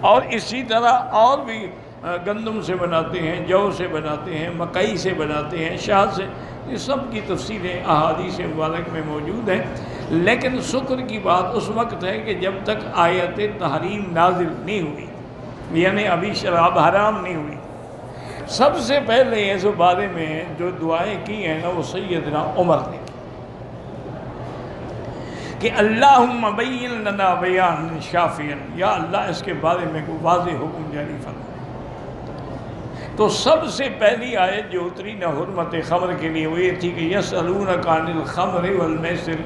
اور اسی طرح اور بھی گندم سے بناتے ہیں، جو سے بناتے ہیں، مکئی سے بناتے ہیں، شہد سے، یہ سب کی تفصیلیں احادیث مبارک میں موجود ہیں۔ لیکن شکر کی بات اس وقت ہے کہ جب تک آیت تحریم نازل نہیں ہوئی، یعنی ابھی شراب حرام نہیں ہوئی۔ سب سے پہلے اس بارے میں جو دعائیں کی ہیں نا وہ سیدنا عمر نے کی کہ اللہم بین لنا بیان شافیا، یا اللہ اس کے بارے میں کوئی واضح حکم جاری فرما۔ تو سب سے پہلی آیت جو اتری نہ حرمت خمر کے لیے وہ یہ تھی کہ یسألونک عن الخمر والمیسر،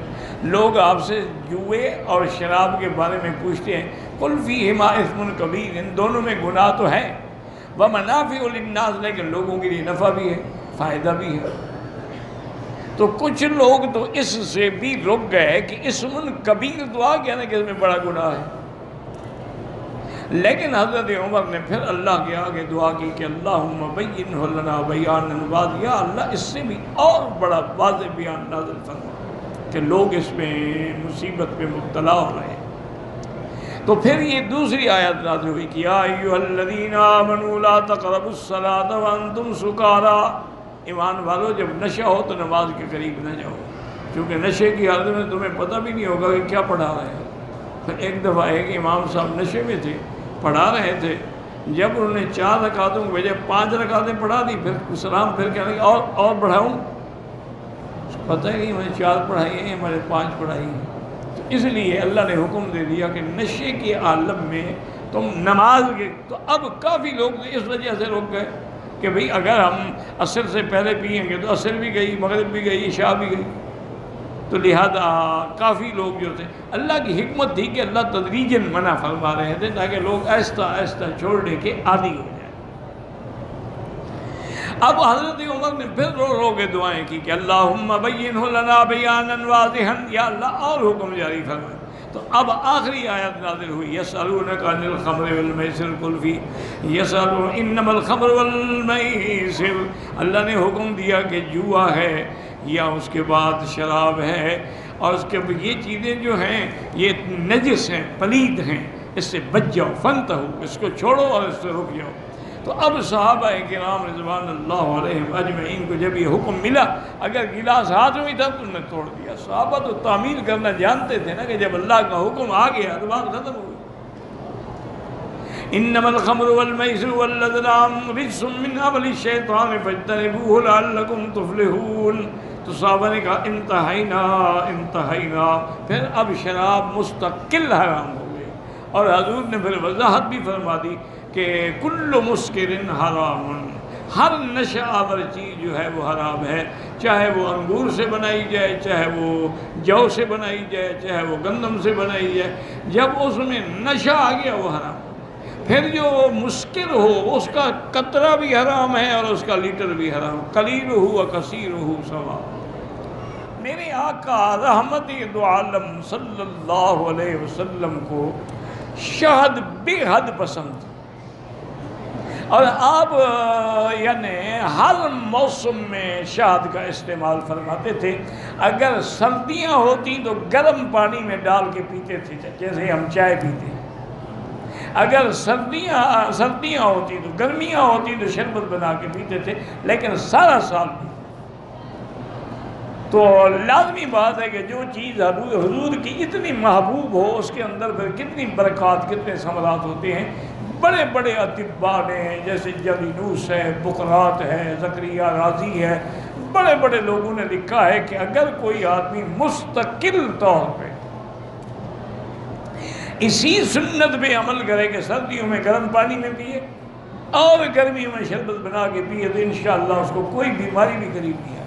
لوگ آپ سے جوئے اور شراب کے بارے میں پوچھتے ہیں، قل فیہما اثم کبیر، ان دونوں میں گناہ تو ہے، ومنافع للناس، لیکن لوگوں کے لیے نفع بھی ہے، فائدہ بھی ہے۔ تو کچھ لوگ تو اس سے بھی رک گئے کہ اسم کبیر دعا کیا نا کہ اس میں بڑا گناہ ہے، لیکن حضرت عمر نے پھر اللہ کے آگے دعا کی کہ اللہم بینہ لنا بیانا واضحا، یا اللہ اس سے بھی اور بڑا واضح بیان نازل فرما کہ لوگ اس میں مصیبت پہ مبتلا ہو رہے ہیں۔ تو پھر یہ دوسری آیت نازل ہوئی کہ یا ایھا الذین آمنوا لا تقربوا الصلاۃ وانتم سکارا، ایمان والو جب نشہ ہو تو نماز کے قریب نہ جاؤ، کیونکہ نشے کی حالت میں تمہیں پتہ بھی نہیں ہوگا کہ کیا پڑھا رہے ہیں۔ ایک دفعہ ایک امام صاحب نشے میں تھے، پڑھا رہے تھے، جب انہوں نے 4 رکعتوں کی بجائے 5 رکعتیں پڑھا دی، پھر سلام پھر کہنے لگے اور بڑھاؤں، پتہ ہی نہیں میں 4 پڑھائی ہیں ہمارے 5 پڑھائی ہیں۔ تو اس لیے اللہ نے حکم دے دیا کہ نشے کے عالم میں تم نماز کے، تو اب کافی لوگ اس وجہ سے رک گئے کہ بھئی اگر ہم عصر سے پہلے پئیں گے تو عصر بھی گئی، مغرب بھی گئی، عشاء بھی گئی، تو لہذا کافی لوگ جو تھے، اللہ کی حکمت تھی کہ اللہ تدریجاً منع فرما رہے تھے تاکہ لوگ آہستہ آہستہ چھوڑنے کے عادی ہو جائیں۔ اب حضرت عمر نے پھر رو رو کے دعائیں کی کہ اللہم بینہ لنا بیانا واضحا، یا اللہ اور حکم جاری فرمائے۔ تو اب آخری آیت نازل ہوئی یسألونک عن الخمر والمیسر قل فی یسألون انما الخمر والمیسر، اللہ نے حکم دیا کہ جوا ہے یا اس کے بعد شراب ہے، اور اس کے یہ چیزیں جو ہیں یہ نجس ہیں، پلید ہیں، اس سے بچ جاؤ، فانتہو، اس کو چھوڑو اور اس سے رک جاؤ۔ تو اب صحابہ کرام رضوان اللہ علیہم اجمعین کو جب یہ حکم ملا، اگر گلاس ہاتھ میں تھا تو انہوں نے توڑ دیا۔ صحابہ تو تعمیل کرنا جانتے تھے نا کہ جب اللہ کا حکم آ گیا تو بات ختم ہو گئی۔ انما الخمر والمیسر والازلام رجس من عمل الشیطان فاجتنبوہ لعلکم تفلحون۔ تو صحابہ نے کہا انتہینا، پھر اب شراب مستقل حرام ہو گئی، اور حضور نے پھر وضاحت بھی فرما دی کہ کل مسکر حرام، ہر نشہ آور چیز جو ہے وہ حرام ہے، چاہے وہ انگور سے بنائی جائے، چاہے وہ جو سے بنائی جائے، چاہے وہ گندم سے بنائی جائے، جب اس میں نشہ آ گیا وہ حرام۔ پھر جو مسکر ہو اس کا قطرہ بھی حرام ہے اور اس کا لیٹر بھی حرام، قلیل ہو و کثیر ہو سوا۔ میرے آقا رحمت دو عالم صلی اللہ علیہ وسلم کو شہد بے حد پسند تھا، اور آپ یعنی ہر موسم میں شہد کا استعمال فرماتے تھے۔ اگر سردیاں ہوتی تو گرم پانی میں ڈال کے پیتے تھے جیسے ہم چائے پیتے ہیں، اگر سردیاں ہوتی تو گرمیاں ہوتی تو شربت بنا کے پیتے تھے، لیکن سارا سال بھی۔ تو لازمی بات ہے کہ جو چیز حضور کی اتنی محبوب ہو اس کے اندر پھر کتنی برکات، کتنے ثمرات ہوتے ہیں۔ بڑے بڑے اطباء نے جیسے جالینوس ہے، بقرات ہے، زکریا رازی ہے، بڑے بڑے لوگوں نے لکھا ہے کہ اگر کوئی آدمی مستقل طور پہ اسی سنت پہ عمل کرے کہ سردیوں میں گرم پانی میں پیے اور گرمیوں میں شربت بنا کے پیے تو انشاءاللہ اس کو کوئی بیماری بھی قریب نہیں ہے۔